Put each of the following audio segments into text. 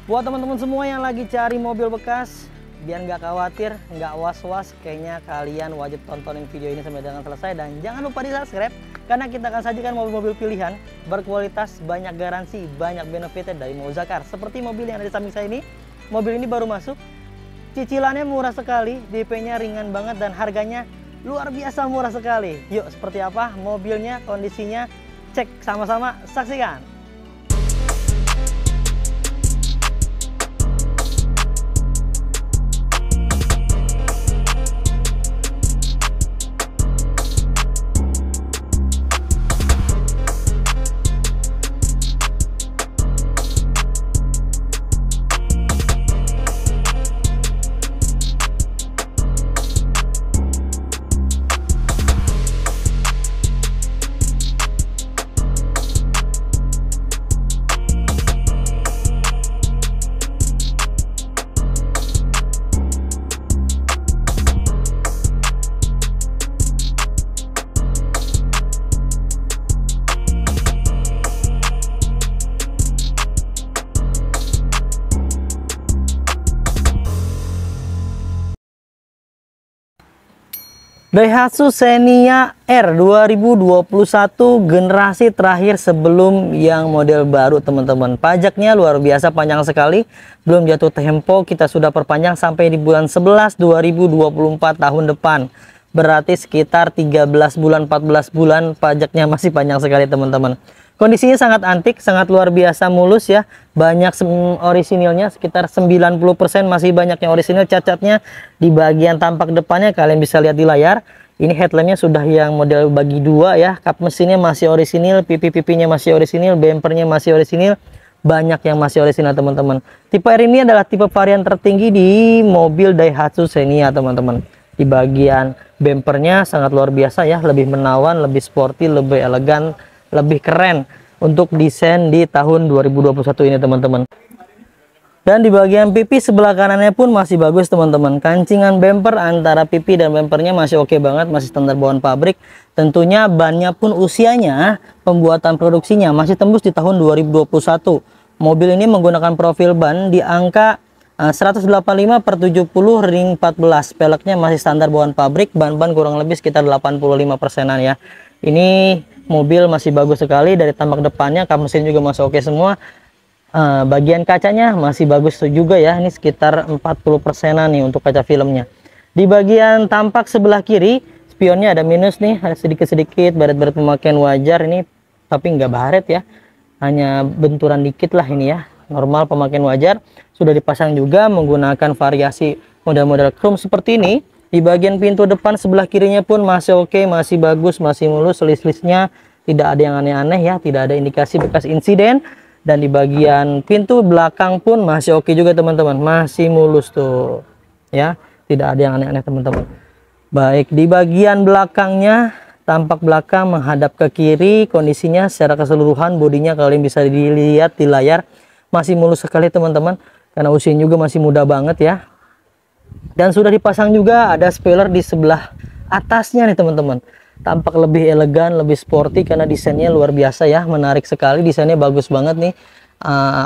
Buat teman-teman semua yang lagi cari mobil bekas, biar nggak khawatir, nggak was-was, kayaknya kalian wajib tontonin video ini sampai dengan selesai. Dan jangan lupa di subscribe, karena kita akan sajikan mobil-mobil pilihan berkualitas, banyak garansi, banyak benefitnya dari Mozakar. Seperti mobil yang ada di samping saya ini, mobil ini baru masuk, cicilannya murah sekali, DP-nya ringan banget, dan harganya luar biasa murah sekali. Yuk, seperti apa mobilnya, kondisinya, cek sama-sama, saksikan. Daihatsu Xenia R 2021 generasi terakhir sebelum yang model baru, teman-teman. Pajaknya luar biasa panjang sekali, belum jatuh tempo, kita sudah perpanjang sampai di bulan 11 2024 tahun depan. Berarti sekitar 13 bulan 14 bulan, pajaknya masih panjang sekali, teman-teman. Kondisinya sangat antik, sangat luar biasa mulus ya. Banyak orisinilnya, sekitar 90% masih banyak yang orisinil. Cacatnya di bagian tampak depannya kalian bisa lihat di layar. Ini headlampnya sudah yang model bagi dua ya. Kap mesinnya masih orisinil, pipi-pipinya masih orisinil, bempernya masih orisinil. Banyak yang masih orisinil, teman-teman. Tipe R ini adalah tipe varian tertinggi di mobil Daihatsu Xenia, teman-teman. Di bagian bempernya sangat luar biasa ya, lebih menawan, lebih sporty, lebih elegan, lebih keren untuk desain di tahun 2021 ini, teman-teman. Dan di bagian pipi sebelah kanannya pun masih bagus, teman-teman. Kancingan bumper antara pipi dan bumpernya masih oke banget, masih standar bawaan pabrik. Tentunya bannya pun usianya, pembuatan produksinya masih tembus di tahun 2021. Mobil ini menggunakan profil ban di angka 185/70 ring 14. Peleknya masih standar bawaan pabrik, ban-ban kurang lebih sekitar 85%-an ya. Ini mobil masih bagus sekali dari tampak depannya, kap mesin juga masih oke semua. Bagian kacanya masih bagus juga ya, ini sekitar 40%-an nih untuk kaca filmnya. Di bagian tampak sebelah kiri, spionnya ada minus nih, ada sedikit-sedikit baret-baret pemakaian wajar ini, tapi nggak baret ya, hanya benturan dikit lah ini ya, normal pemakaian wajar. Sudah dipasang juga menggunakan variasi model-model chrome seperti ini. Di bagian pintu depan sebelah kirinya pun masih oke, masih bagus, masih mulus, list-listnya tidak ada yang aneh-aneh ya, tidak ada indikasi bekas insiden. Dan di bagian pintu belakang pun masih oke juga, teman-teman, masih mulus tuh ya, tidak ada yang aneh-aneh, teman-teman. Baik, di bagian belakangnya, tampak belakang menghadap ke kiri, kondisinya secara keseluruhan bodinya kalian bisa dilihat di layar masih mulus sekali, teman-teman, karena usianya juga masih muda banget ya. Dan sudah dipasang juga ada spoiler di sebelah atasnya nih, teman-teman. Tampak lebih elegan, lebih sporty karena desainnya luar biasa ya, menarik sekali, desainnya bagus banget nih,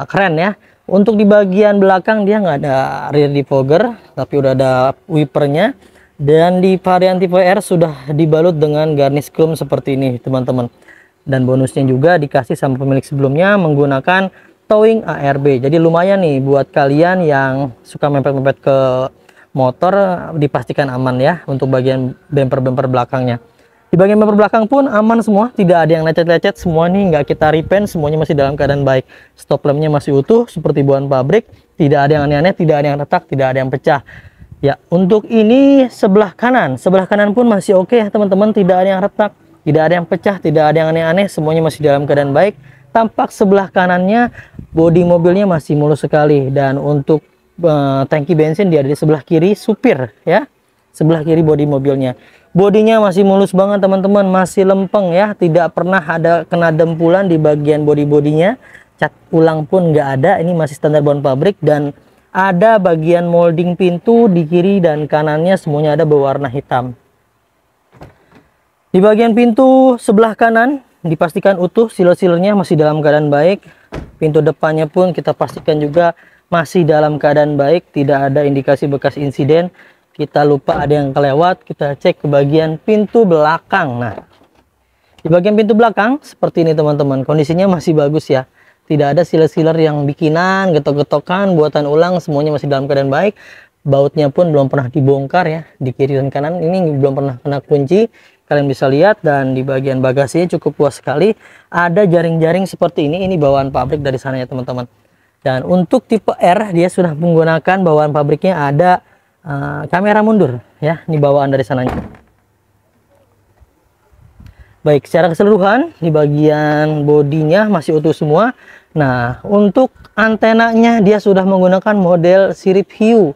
keren ya. Untuk di bagian belakang dia nggak ada rear defogger, tapi udah ada wipernya. Dan di varian tipe R sudah dibalut dengan garnish chrome seperti ini, teman-teman. Dan bonusnya juga dikasih sama pemilik sebelumnya menggunakan towing ARB. Jadi lumayan nih buat kalian yang suka mepet-mepet ke motor, dipastikan aman ya untuk bagian bumper-bumper belakangnya. Di bagian bumper belakang pun aman semua, tidak ada yang lecet-lecet, semua nih nggak kita repaint, semuanya masih dalam keadaan baik. Stop lampnya masih utuh seperti bawaan pabrik, tidak ada yang aneh-aneh, tidak ada yang retak, tidak ada yang pecah. Ya, untuk ini sebelah kanan pun masih oke ya, teman-teman, tidak ada yang retak, tidak ada yang pecah, tidak ada yang aneh-aneh, semuanya masih dalam keadaan baik. Tampak sebelah kanannya bodi mobilnya masih mulus sekali. Dan untuk tangki bensin dia ada di sebelah kiri supir ya, sebelah kiri bodi mobilnya. Bodinya masih mulus banget, teman-teman, masih lempeng ya, tidak pernah ada kena dempulan di bagian bodinya. Cat ulang pun nggak ada, ini masih standar bawaan pabrik. Dan ada bagian molding pintu di kiri dan kanannya, semuanya ada berwarna hitam. Di bagian pintu sebelah kanan dipastikan utuh, sealer-sealernya masih dalam keadaan baik. Pintu depannya pun kita pastikan juga masih dalam keadaan baik, tidak ada indikasi bekas insiden. Kita lupa ada yang kelewat, kita cek ke bagian pintu belakang. Nah, di bagian pintu belakang seperti ini teman-teman, kondisinya masih bagus ya. Tidak ada sealer-sealer yang bikinan, getok-getokan, buatan ulang, semuanya masih dalam keadaan baik. Bautnya pun belum pernah dibongkar ya, di kiri dan kanan ini belum pernah kena kunci. Kalian bisa lihat, dan di bagian bagasinya cukup luas sekali. Ada jaring-jaring seperti ini bawaan pabrik dari sana ya teman-teman. Dan untuk tipe R, dia sudah menggunakan bawaan pabriknya ada kamera mundur ya, ini bawaan dari sananya. Baik, secara keseluruhan di bagian bodinya masih utuh semua. Nah, untuk antenanya dia sudah menggunakan model sirip hiu.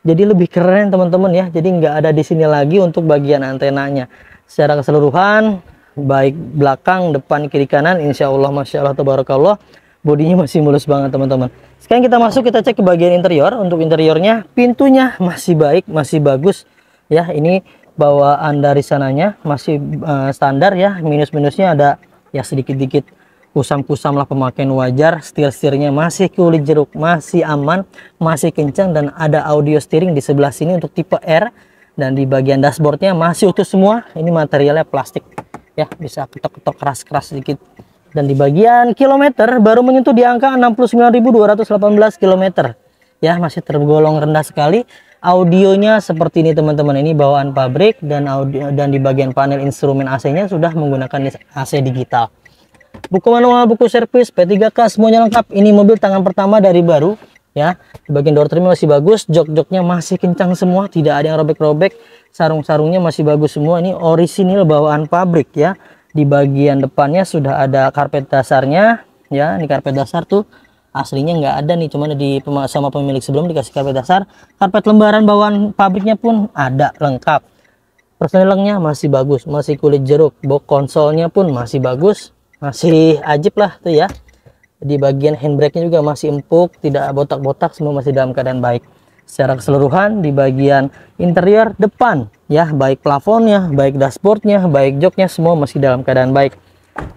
Jadi lebih keren teman-teman ya. Jadi nggak ada di sini lagi untuk bagian antenanya. Secara keseluruhan, baik belakang, depan, kiri, kanan, insya Allah, masya Allah, tabarakallah, bodinya masih mulus banget teman-teman. Sekarang kita masuk, kita cek ke bagian interior. Untuk interiornya, pintunya masih baik, masih bagus ya. Ini bawaan dari sananya masih standar ya. Minus-minusnya ada ya sedikit-dikit kusam-kusam lah, pemakaian wajar. Setir-setirnya masih kulit jeruk, masih aman, masih kencang, dan ada audio steering di sebelah sini untuk tipe R. Dan di bagian dashboardnya masih utuh semua. Ini materialnya plastik ya, bisa ketok-ketok keras-keras sedikit. Dan di bagian kilometer baru menyentuh di angka 69.218 km ya, masih tergolong rendah sekali. Audionya seperti ini teman-teman, ini bawaan pabrik. Dan di bagian panel instrumen AC-nya sudah menggunakan AC digital. Buku manual, buku servis, P3K, semuanya lengkap. Ini mobil tangan pertama dari baru ya. Di bagian door trim masih bagus, jok-joknya masih kencang semua, tidak ada yang robek-robek. Sarung-sarungnya masih bagus semua, ini orisinil bawaan pabrik ya. Di bagian depannya sudah ada karpet dasarnya ya. Ini karpet dasar tuh aslinya nggak ada nih, cuman sama pemilik sebelum dikasih karpet dasar. Karpet lembaran bawaan pabriknya pun ada lengkap. Persnelengnya masih bagus, masih kulit jeruk. Box konsolnya pun masih bagus, masih ajib lah tuh ya. Di bagian handbrake-nya juga masih empuk, tidak botak-botak, semua masih dalam keadaan baik. Secara keseluruhan di bagian interior depan ya, baik plafonnya, baik dashboardnya, baik joknya, semua masih dalam keadaan baik.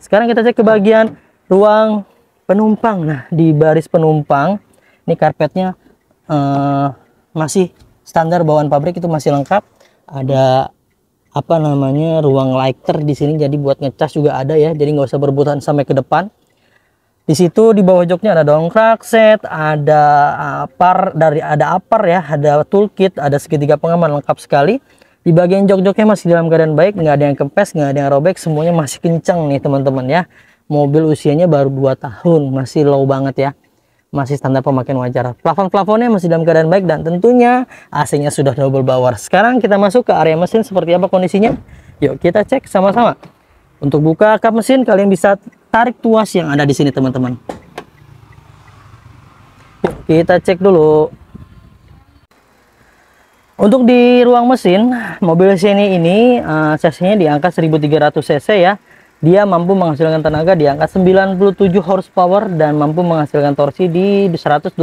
Sekarang kita cek ke bagian ruang penumpang. Nah, di baris penumpang ini karpetnya masih standar bawaan pabrik, itu masih lengkap. Ada apa namanya, ruang lighter di sini, jadi buat ngecas juga ada ya, jadi nggak usah berebutan sampai ke depan. Di situ di bawah joknya ada dongkrak set, ada apar ya, ada toolkit, ada segitiga pengaman, lengkap sekali. Di bagian jok-joknya masih dalam keadaan baik, nggak ada yang kempes, nggak ada yang robek, semuanya masih kencang nih teman-teman ya. Mobil usianya baru 2 tahun, masih low banget ya, masih standar pemakaian wajar. Plafon-plafonnya masih dalam keadaan baik, dan tentunya AC-nya sudah double power. Sekarang kita masuk ke area mesin, seperti apa kondisinya. Yuk kita cek sama-sama. Untuk buka kap mesin, kalian bisa tarik tuas yang ada di sini teman-teman. Kita cek dulu. Untuk di ruang mesin, mobil Xenia ini cc-nya di angka 1300 cc ya. Dia mampu menghasilkan tenaga di angka 97 horsepower dan mampu menghasilkan torsi di 122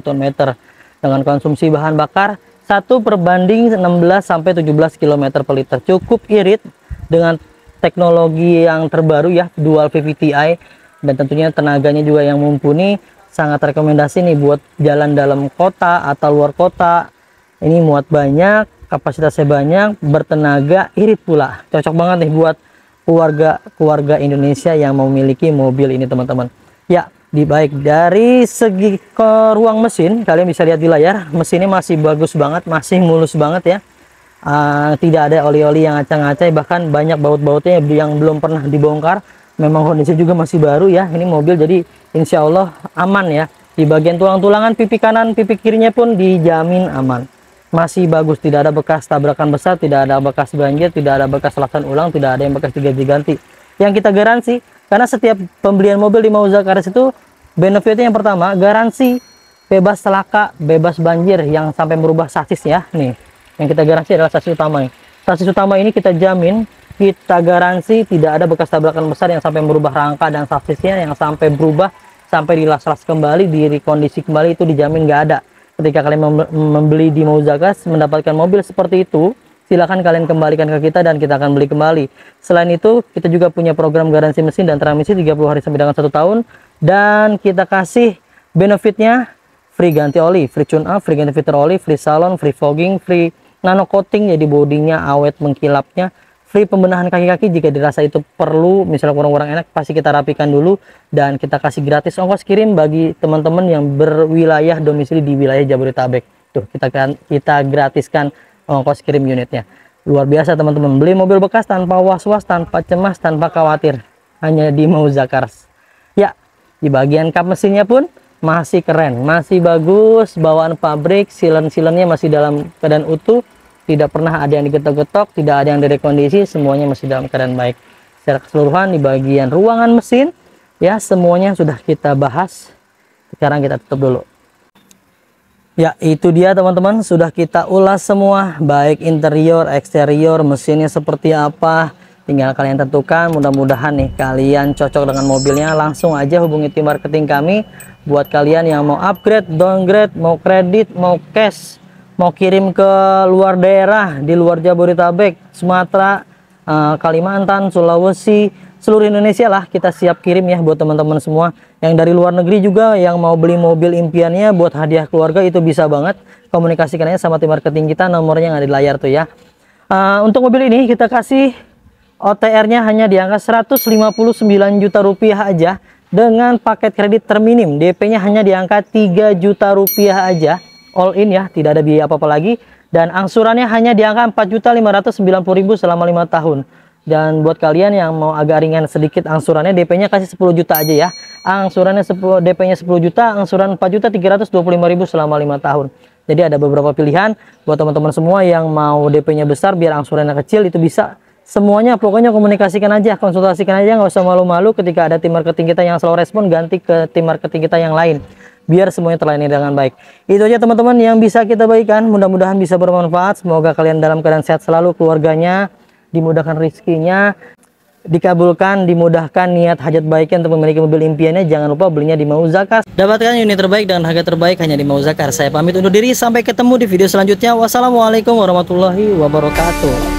Nm dengan konsumsi bahan bakar 1/16 sampai 17 km per liter. Cukup irit dengan teknologi yang terbaru ya, dual VVTi, dan tentunya tenaganya juga yang mumpuni. Sangat rekomendasi nih buat jalan dalam kota atau luar kota. Ini muat banyak, kapasitasnya banyak, bertenaga, irit pula. Cocok banget nih buat keluarga Indonesia yang memiliki mobil ini teman-teman ya. Baik dari segi ke ruang mesin, kalian bisa lihat di layar, mesinnya masih bagus banget, masih mulus banget ya. Tidak ada oli-oli yang acang-acai, bahkan banyak baut-bautnya yang belum pernah dibongkar. Memang kondisi juga masih baru ya ini mobil, jadi insya Allah aman ya. Di bagian tulang-tulangan, pipi kanan, pipi kirinya pun dijamin aman, masih bagus, tidak ada bekas tabrakan besar, tidak ada bekas banjir, tidak ada bekas laksanakan ulang, tidak ada yang bekas diganti. Yang kita garansi, karena setiap pembelian mobil di Mauza Cars itu benefitnya yang pertama, garansi bebas celaka, bebas banjir yang sampai merubah sasis ya. Nih yang kita garansi adalah sasis utama. Sasis utama ini kita jamin, kita garansi tidak ada bekas tabrakan besar yang sampai merubah rangka dan sasisnya yang sampai berubah, sampai dilas-las kembali, direkondisi kembali, itu dijamin nggak ada. Ketika kalian membeli di Mauza Cars mendapatkan mobil seperti itu, silahkan kalian kembalikan ke kita dan kita akan beli kembali. Selain itu, kita juga punya program garansi mesin dan transmisi 30 hari sampai dengan 1 tahun, dan kita kasih benefitnya free ganti oli, free tune up, free ganti filter oli, free salon, free fogging, free nano coating, jadi bodinya awet mengkilapnya, free pembenahan kaki-kaki jika dirasa itu perlu, misalnya kurang-kurang enak pasti kita rapikan dulu, dan kita kasih gratis ongkos kirim bagi teman-teman yang berwilayah domisili di wilayah Jabodetabek. Tuh, kita gratiskan ongkos kirim unitnya. Luar biasa teman-teman, beli mobil bekas tanpa was-was, tanpa cemas, tanpa khawatir, hanya di Mauzakars. Ya, di bagian kap mesinnya pun masih keren, masih bagus, bawaan pabrik, silen-silennya masih dalam keadaan utuh, tidak pernah ada yang digetok-getok, tidak ada yang direkondisi, semuanya masih dalam keadaan baik. Secara keseluruhan di bagian ruangan mesin, ya semuanya sudah kita bahas. Sekarang kita tutup dulu. Ya, itu dia teman-teman, sudah kita ulas semua, baik interior, eksterior, mesinnya seperti apa. Tinggal kalian tentukan, mudah-mudahan nih kalian cocok dengan mobilnya. Langsung aja hubungi tim marketing kami. Buat kalian yang mau upgrade, downgrade, mau kredit, mau cash, mau kirim ke luar daerah, di luar Jabodetabek, Sumatera, Kalimantan, Sulawesi, seluruh Indonesia lah, kita siap kirim ya buat teman-teman semua. Yang dari luar negeri juga yang mau beli mobil impiannya buat hadiah keluarga, itu bisa banget. Komunikasikan aja sama tim marketing kita, nomornya yang ada di layar tuh ya. Untuk mobil ini kita kasih OTR-nya hanya di angka 159 juta rupiah aja, dengan paket kredit terminim. DP-nya hanya di angka 3 juta rupiah aja, all in ya, tidak ada biaya apa-apa lagi. Dan angsurannya hanya di angka 4.590.000 selama 5 tahun. Dan buat kalian yang mau agak ringan sedikit angsurannya, DP-nya kasih 10 juta aja ya. Angsurannya DP-nya 10 juta, angsuran 4.325.000 selama 5 tahun. Jadi ada beberapa pilihan buat teman-teman semua yang mau DP-nya besar biar angsurannya kecil, itu bisa. Semuanya pokoknya komunikasikan aja, konsultasikan aja, nggak usah malu-malu. Ketika ada tim marketing kita yang slow respon, ganti ke tim marketing kita yang lain, biar semuanya terlayani dengan baik. Itu aja teman-teman yang bisa kita bagikan, mudah-mudahan bisa bermanfaat. Semoga kalian dalam keadaan sehat selalu, keluarganya dimudahkan rezekinya, dikabulkan, dimudahkan niat hajat baiknya untuk memiliki mobil impiannya. Jangan lupa belinya di Mauzakars. Dapatkan unit terbaik dengan harga terbaik hanya di Mauzakars. Saya pamit undur diri, sampai ketemu di video selanjutnya. Wassalamualaikum warahmatullahi wabarakatuh.